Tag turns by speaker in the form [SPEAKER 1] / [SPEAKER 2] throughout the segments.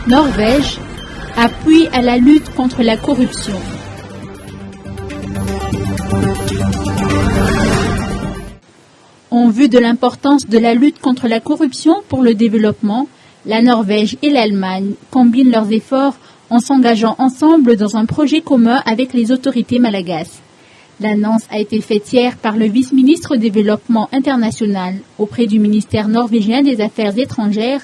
[SPEAKER 1] Norvège, appui à la lutte contre la corruption. En vue de l'importance de la lutte contre la corruption pour le développement, la Norvège et l'Allemagne combinent leurs efforts en s'engageant ensemble dans un projet commun avec les autorités malagases. L'annonce a été faite hier par le vice-ministre développement international auprès du ministère norvégien des Affaires étrangères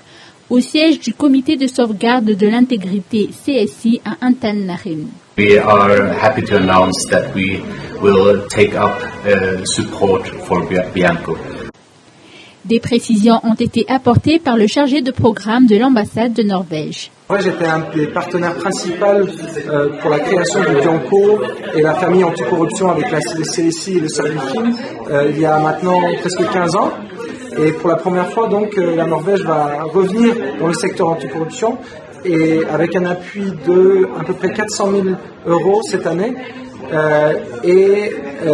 [SPEAKER 1] au siège du comité de sauvegarde de l'intégrité CSI à Antananarivo.
[SPEAKER 2] We are happy to announce that we will take up support for Bianco.
[SPEAKER 1] Des précisions ont été apportées par le chargé de programme de l'ambassade de Norvège.
[SPEAKER 3] J'étais un des partenaires principaux pour la création du Bianco et la famille anticorruption avec la CSI et le Servifin il y a maintenant presque 15 ans. Et pour la première fois, donc, la Norvège va revenir dans le secteur anticorruption et avec un appui de à peu près 400 000 € cette année.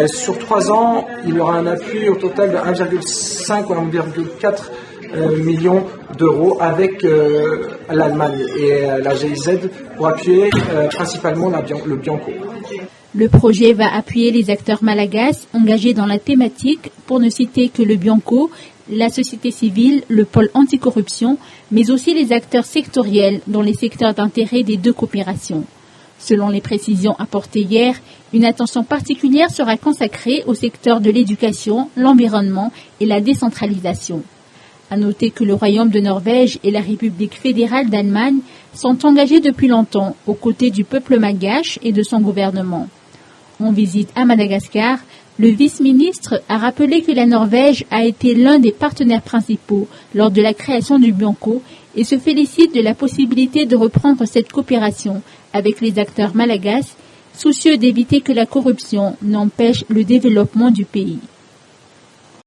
[SPEAKER 3] Sur 3 ans, il y aura un appui au total de 1,5 ou 1,4 millions d'euros avec l'Allemagne et la GIZ pour appuyer principalement le Bianco.
[SPEAKER 1] Le projet va appuyer les acteurs malagasy engagés dans la thématique, pour ne citer que le Bianco, la société civile, le pôle anticorruption, mais aussi les acteurs sectoriels dans les secteurs d'intérêt des deux coopérations. Selon les précisions apportées hier, une attention particulière sera consacrée au secteur de l'éducation, l'environnement et la décentralisation. À noter que le Royaume de Norvège et la République fédérale d'Allemagne sont engagés depuis longtemps aux côtés du peuple malgache et de son gouvernement. En visite à Madagascar, le vice-ministre a rappelé que la Norvège a été l'un des partenaires principaux lors de la création du Bianco et se félicite de la possibilité de reprendre cette coopération avec les acteurs malagasy, soucieux d'éviter que la corruption n'empêche le développement du pays.